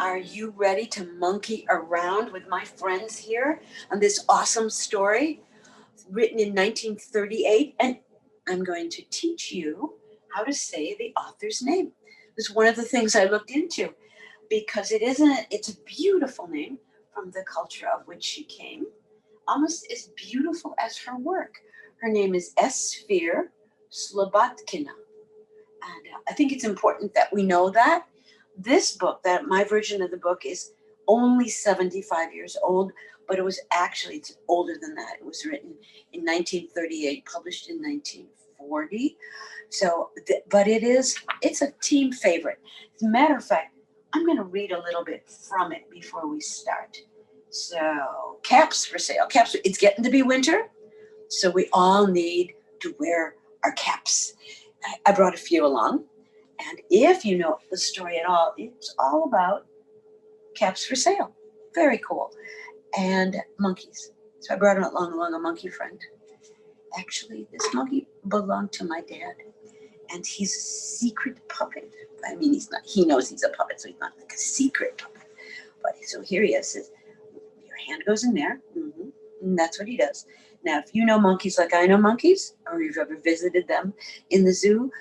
Are you ready to monkey around with my friends here on this awesome story written in 1938? And I'm going to teach you how to say the author's name. It's one of the things I looked into because it's a beautiful name from the culture of which she came, almost as beautiful as her work. Her name is Esfir Slobotkina. And I think it's important that we know that. This book, that my version of the book, is only 75 years old, but it's older than that. It was written in 1938, published in 1940. So, but it's a team favorite. As a matter of fact, I'm going to read a little bit from it before we start. So, caps for sale. Caps, it's getting to be winter, so we all need to wear our caps. I brought a few along. And if you know the story at all, it's all about caps for sale. Very cool. And monkeys. So I brought along a monkey friend. Actually, this monkey belonged to my dad. And he's a secret puppet. I mean, he knows he's a puppet, so he's not like a secret puppet. But so here he is. Your hand goes in there. Mm-hmm. And that's what he does. Now, if you know monkeys like I know monkeys, or you've ever visited them in the zoo,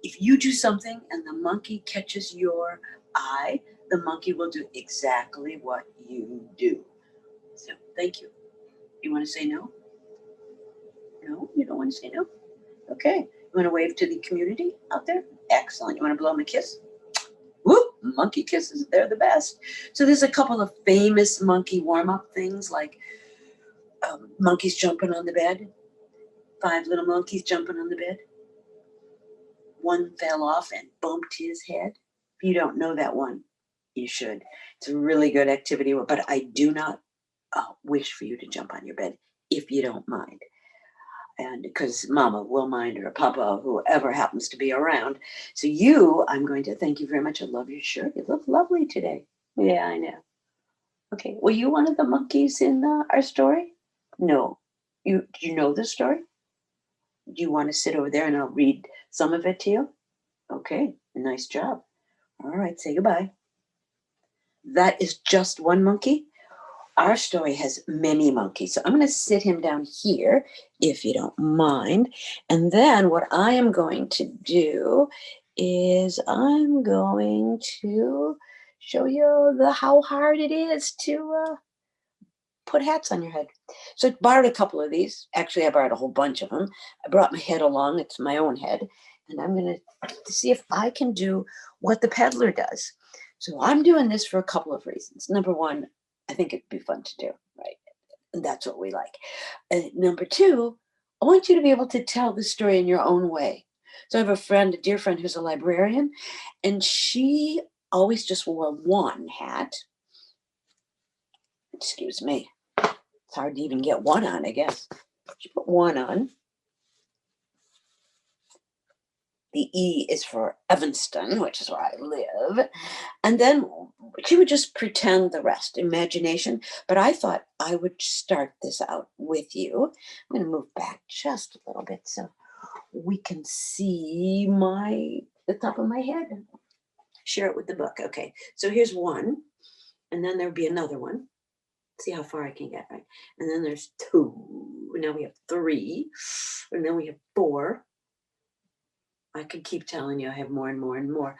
if you do something and the monkey catches your eye, the monkey will do exactly what you do. So, thank you. You want to say no? No? You don't want to say no? Okay. You want to wave to the community out there? Excellent. You want to blow them a kiss? Whoop! Monkey kisses, they're the best. So there's a couple of famous monkey warm-up things like monkeys jumping on the bed. 5 little monkeys jumping on the bed. One fell off and bumped his head. If you don't know that one, you should. It's a really good activity, but I do not wish for you to jump on your bed if you don't mind. And because Mama will mind, or Papa, whoever happens to be around. So I'm going to thank you very much. I love your shirt. You look lovely today. Yeah, I know. Okay, were you one of the monkeys in our story? No. Do you know the story? Do you want to sit over there and I'll read some of it to you? Okay, nice job. All right, say goodbye. That is just one monkey. Our story has many monkeys. So I'm going to sit him down here, if you don't mind. And then what I am going to do is I'm going to show you how hard it is to put hats on your head. So I borrowed a couple of these. Actually, I borrowed a whole bunch of them. I brought my head along. It's my own head. And I'm going to see if I can do what the peddler does. So I'm doing this for a couple of reasons. Number one, I think it'd be fun to do, right? And that's what we like. And number two, I want you to be able to tell the story in your own way. So I have a dear friend who's a librarian, and she always just wore one hat. Excuse me. It's hard to even get one on, I guess. She put one on. The E is for Evanston, which is where I live. And then she would just pretend the rest, imagination. But I thought I would start this out with you. I'm going to move back just a little bit so we can see the top of my head. Share it with the book. Okay, so here's one. And then there'll be another one. See how far I can get, right? And then there's 2. Now we have 3. And then we have 4. I could keep telling you I have more and more and more,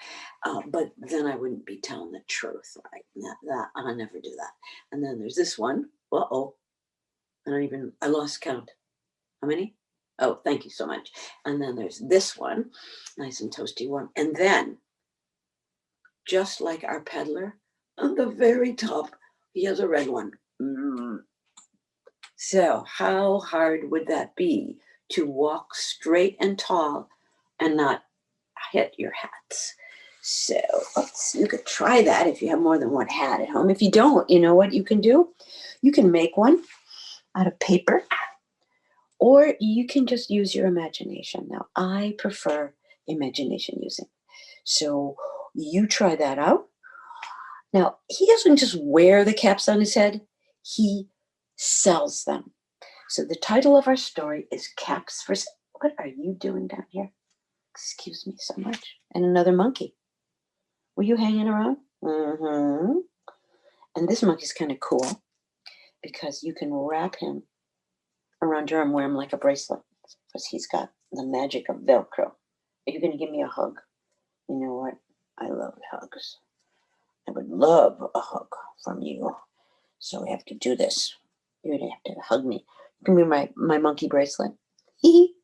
but then I wouldn't be telling the truth, right? That I'll never do that. And then there's this one. I lost count. How many? Oh, thank you so much. And then there's this one, nice and toasty warm. And then, just like our peddler, on the very top, he has a red one. So how hard would that be to walk straight and tall and not hit your hats? So you could try that if you have more than one hat at home. If you don't, you know what you can do? You can make one out of paper, or you can just use your imagination. Now, I prefer imagination using. So you try that out. Now, he doesn't just wear the caps on his head. He sells them. So the title of our story is Caps for Sale. What are you doing down here? Excuse me so much. And another monkey. Were you hanging around? Mm-hmm. And this monkey's kind of cool because you can wrap him around your arm, wear him like a bracelet because he's got the magic of Velcro. Are you going to give me a hug? You know what? I love hugs. I would love a hug from you. So we have to do this. You're going to have to hug me. Give me my monkey bracelet. Hee.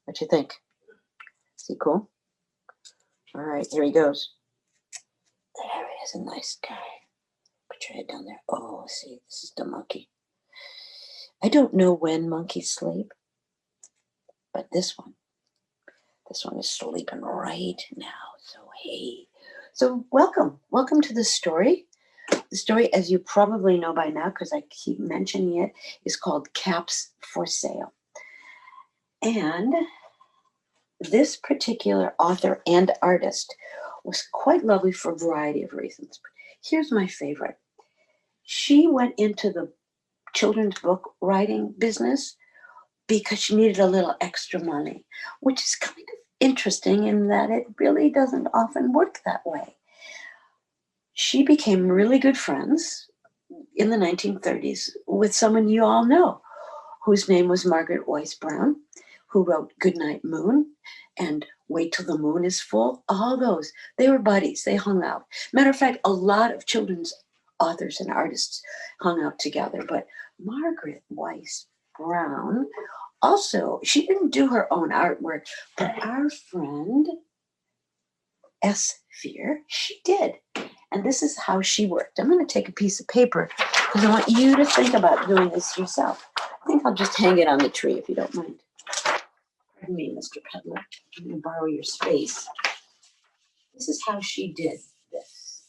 What you think? Is he cool? All right, here he goes. There he is, a nice guy. Put your head down there. Oh, see, this is the monkey. I don't know when monkeys sleep, but this one is sleeping right now. So, hey. So, welcome to the story. The story, as you probably know by now, because I keep mentioning it, is called Caps for Sale. And this particular author and artist was quite lovely for a variety of reasons. Here's my favorite. She went into the children's book writing business because she needed a little extra money, which is kind of interesting in that it really doesn't often work that way. She became really good friends in the 1930s with someone you all know, whose name was Margaret Wise Brown, who wrote Goodnight Moon and Wait Till the Moon is Full. All those. They were buddies. They hung out. Matter of fact, a lot of children's authors and artists hung out together. But Margaret Wise Brown also, she didn't do her own artwork, but our friend S. Fear, she did. And this is how she worked. I'm going to take a piece of paper because I want you to think about doing this yourself. I think I'll just hang it on the tree if you don't mind. Pardon me, Mr. Peddler. I'm going to borrow your space. This is how she did this.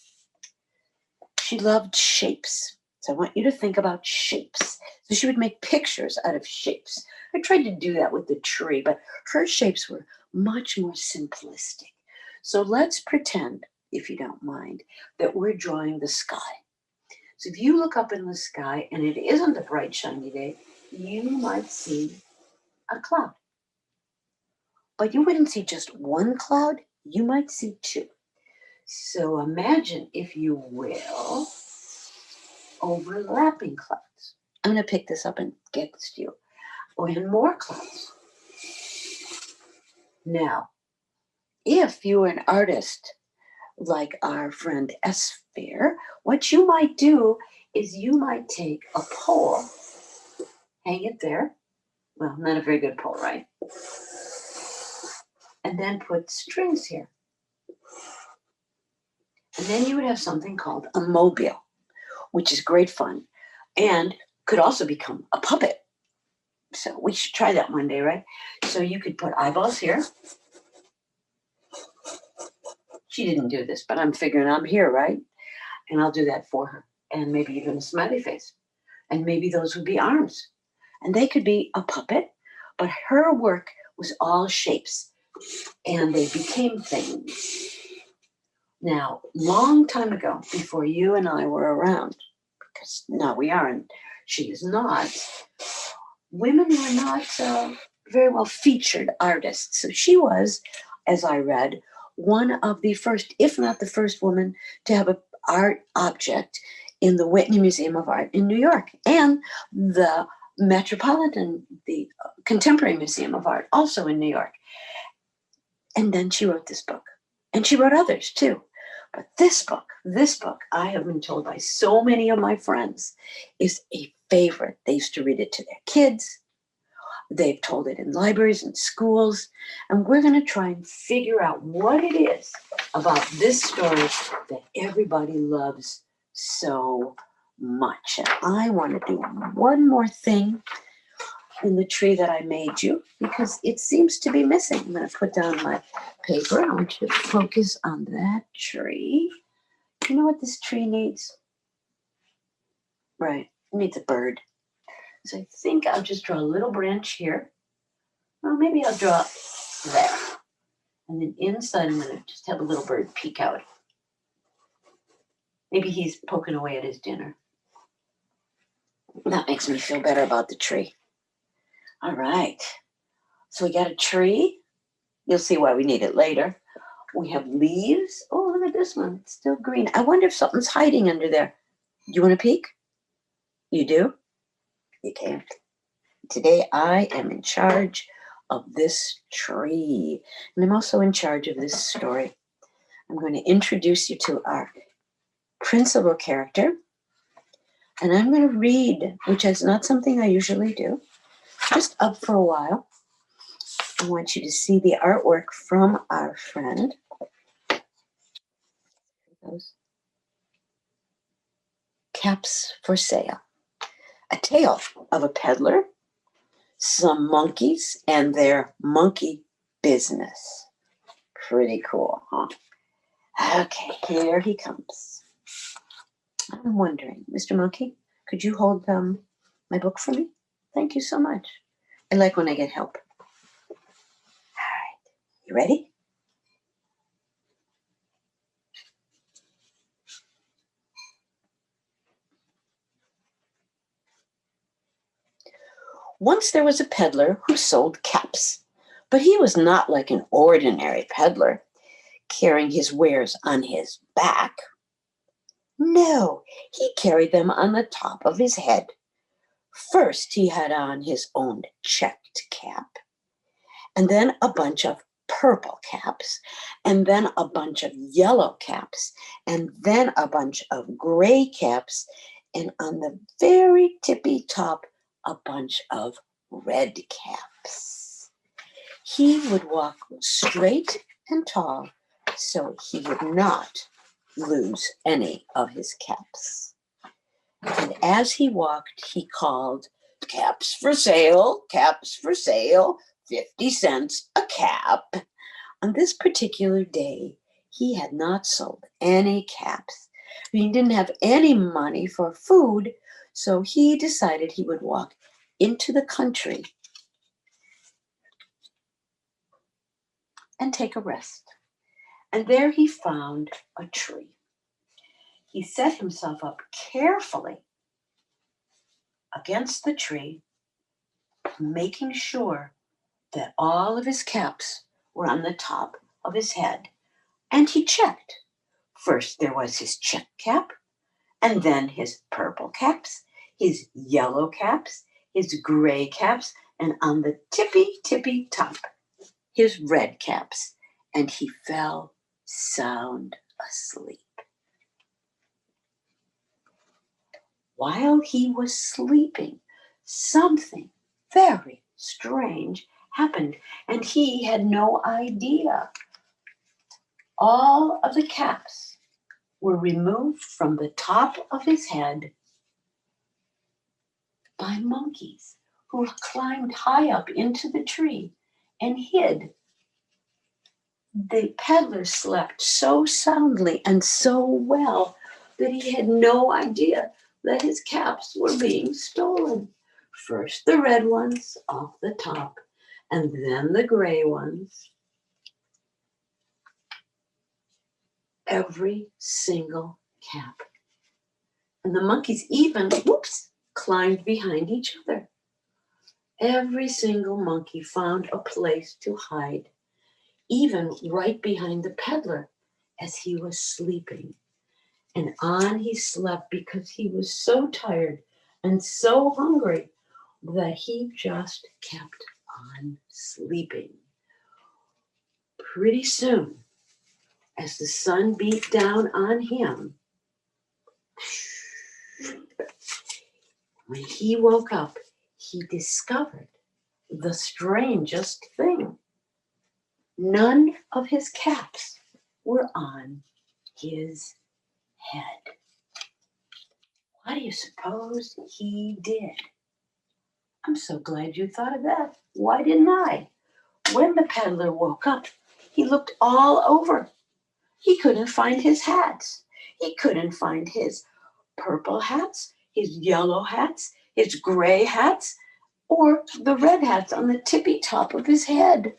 She loved shapes. So I want you to think about shapes. So she would make pictures out of shapes. I tried to do that with the tree, but her shapes were much more simplistic. So let's pretend, if you don't mind, that we're drawing the sky. So if you look up in the sky and it isn't a bright, shiny day, you might see a cloud. But you wouldn't see just one cloud, you might see two. So imagine, if you will, overlapping clouds. I'm going to pick this up and get this to you. And more clouds. Now, if you were an artist like our friend S. Fair, what you might do is you might take a pole, hang it there. Well, not a very good pole, right? And then put strings here. And then you would have something called a mobile, which is great fun and could also become a puppet. So we should try that one day, right? So you could put eyeballs here. She didn't do this, but I'm figuring I'm here, right? And I'll do that for her. And maybe even a smiley face. And maybe those would be arms. And they could be a puppet, but her work was all shapes. And they became things. Now, long time ago, before you and I were around, because now we are and she is not, women were not very well featured artists. So she was, as I read, one of the first, if not the first woman to have an art object in the Whitney Museum of Art in New York and the Metropolitan, the Contemporary Museum of Art, also in New York. And then she wrote this book. And she wrote others too. But this book, I have been told by so many of my friends, is a favorite. They used to read it to their kids. They've told it in libraries and schools. And we're going to try and figure out what it is about this story that everybody loves so much. And I want to do one more thing in the tree that I made you because it seems to be missing. I'm going to put down my paper. I want you to focus on that tree. You know what this tree needs? Right, it needs a bird. So I think I'll just draw a little branch here. Well, maybe I'll draw there. And then inside I'm going to just have a little bird peek out. Maybe he's poking away at his dinner. That makes me feel better about the tree. All right. So we got a tree. You'll see why we need it later. We have leaves. Oh, look about this one? It's still green. I wonder if something's hiding under there. Do you want to peek? You do? You can't. Today I am in charge of this tree. And I'm also in charge of this story. I'm going to introduce you to our principal character. And I'm going to read, which is not something I usually do, just up for a while. I want you to see the artwork from our friend. Caps for Sale. A tale of a peddler, some monkeys, and their monkey business. Pretty cool, huh? Okay, here he comes. I'm wondering, Mr. Monkey, could you hold my book for me? Thank you so much. I like when I get help. All right, you ready? Once there was a peddler who sold caps, but he was not like an ordinary peddler, carrying his wares on his back. No, he carried them on the top of his head. First, he had on his own checked cap, and then a bunch of purple caps, and then a bunch of yellow caps, and then a bunch of gray caps, and on the very tippy top, a bunch of red caps. He would walk straight and tall so he would not lose any of his caps. And as he walked, he called, "Caps for sale, 50 cents a cap." On this particular day, he had not sold any caps. He didn't have any money for food, so he decided he would walk into the country and take a rest. And there he found a tree. He set himself up carefully against the tree, making sure that all of his caps were on the top of his head. And he checked. First there was his check cap, and then his purple caps, his yellow caps, his gray caps, and on the tippy top, his red caps. And he fell sound asleep. While he was sleeping, something very strange happened, and he had no idea. All of the caps were removed from the top of his head by monkeys who climbed high up into the tree and hid. The peddler slept so soundly and so well that he had no idea that his caps were being stolen. First the red ones off the top, and then the gray ones. Every single cap. And the monkeys even, climbed behind each other. Every single monkey found a place to hide, even right behind the peddler as he was sleeping. And on he slept because he was so tired and so hungry that he just kept on sleeping. Pretty soon, as the sun beat down on him, when he woke up, he discovered the strangest thing. None of his caps were on his head. What do you suppose he did? I'm so glad you thought of that. Why didn't I? When the peddler woke up, he looked all over. He couldn't find his hats. He couldn't find his purple hats, his yellow hats, his gray hats, or the red hats on the tippy top of his head.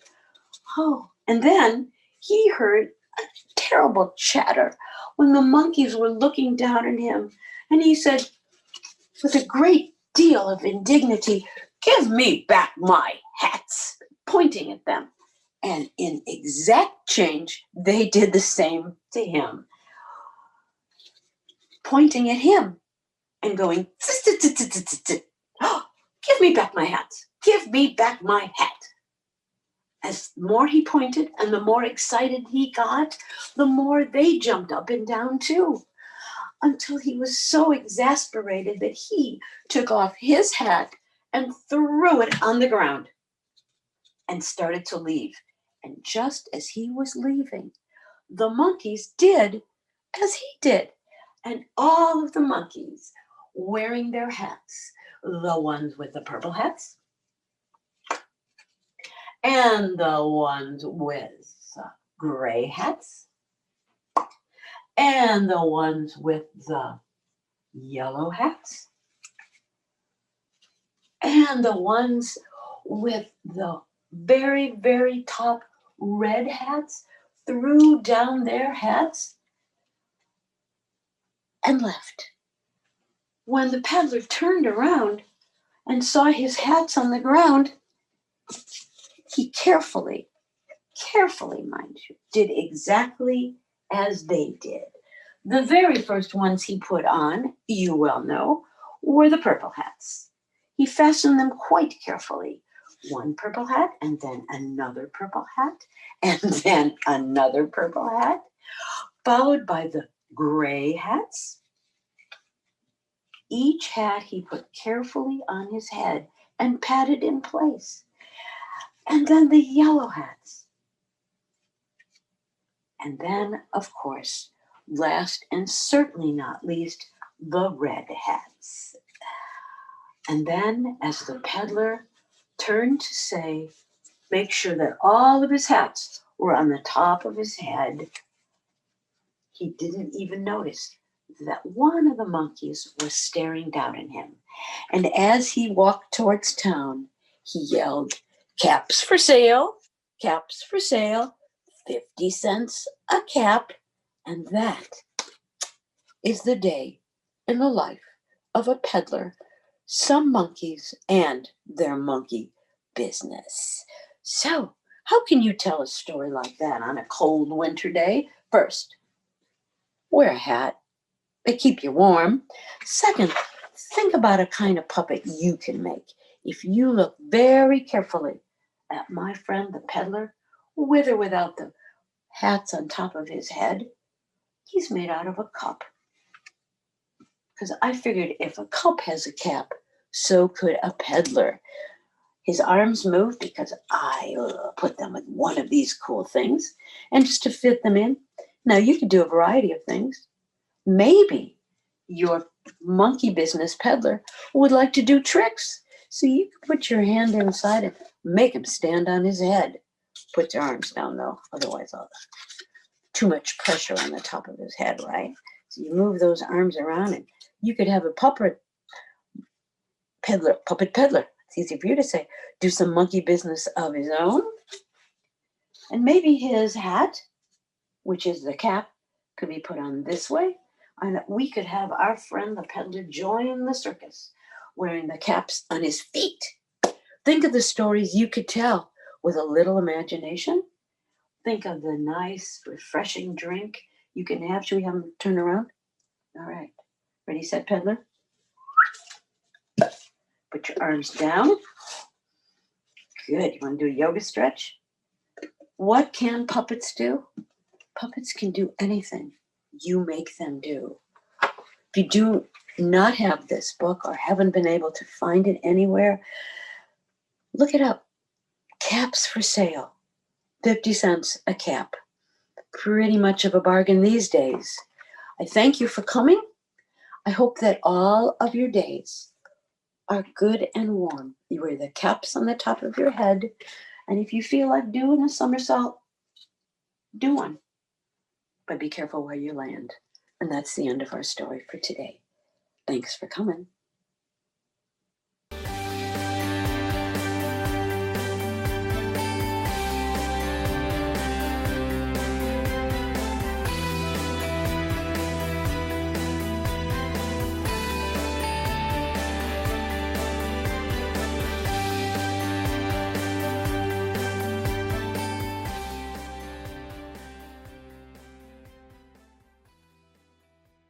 Oh, and then he heard a terrible chatter when the monkeys were looking down at him. And he said, with a great deal of indignity, "Give me back my hats," pointing at them. And in exact change, they did the same to him, pointing at him and going, "Oh, give me back my hat. Give me back my hat." As more he pointed and the more excited he got, the more they jumped up and down too, until he was so exasperated that he took off his hat and threw it on the ground and started to leave. And just as he was leaving, the monkeys did as he did. And all of the monkeys wearing their hats, the ones with the purple hats, and the ones with gray hats, and the ones with the yellow hats, and the ones with the very, very top red hats threw down their hats and left. When the peddler turned around and saw his hats on the ground, he carefully, mind you, did exactly as they did. The very first ones he put on, you well know, were the purple hats. He fastened them quite carefully. One purple hat, and then another purple hat, and then another purple hat, followed by the gray hats. Each hat he put carefully on his head and patted in place. And then the yellow hats. And then, of course, last and certainly not least, the red hats. And then, as the peddler turned to say, make sure that all of his hats were on the top of his head, he didn't even notice that one of the monkeys was staring down at him. And as he walked towards town, he yelled, "Caps for sale, caps for sale, 50 cents a cap." And that is the day in the life of a peddler, some monkeys, and their monkey business. So, how can you tell a story like that on a cold winter day? First, wear a hat. They keep you warm. Second, think about a kind of puppet you can make. If you look very carefully at my friend the peddler, with or without the hats on top of his head, he's made out of a cup. Because I figured if a cup has a cap, so could a peddler. His arms move because I put them with one of these cool things, and just to fit them in. Now, you could do a variety of things. Maybe your monkey business peddler would like to do tricks. So you can put your hand inside and make him stand on his head. Put your arms down, though. Otherwise, too much pressure on the top of his head, right? So you move those arms around, and you could have a puppet peddler. It's easy for you to say. Do some monkey business of his own. And maybe his hat, which is the cap, could be put on this way. And we could have our friend the peddler join the circus, wearing the caps on his feet. Think of the stories you could tell with a little imagination. Think of the nice, refreshing drink you can have. Should we have him turn around? All right. Ready, set, peddler? Put your arms down. Good. You want to do a yoga stretch? What can puppets do? Puppets can do anything you make them do. If you do not have this book or haven't been able to find it anywhere, look it up. Caps for sale. 50 cents a cap. Pretty much of a bargain these days. I thank you for coming. I hope that all of your days are good and warm. You wear the caps on the top of your head, and if you feel like doing a somersault, do one. But be careful where you land. And that's the end of our story for today. Thanks for coming.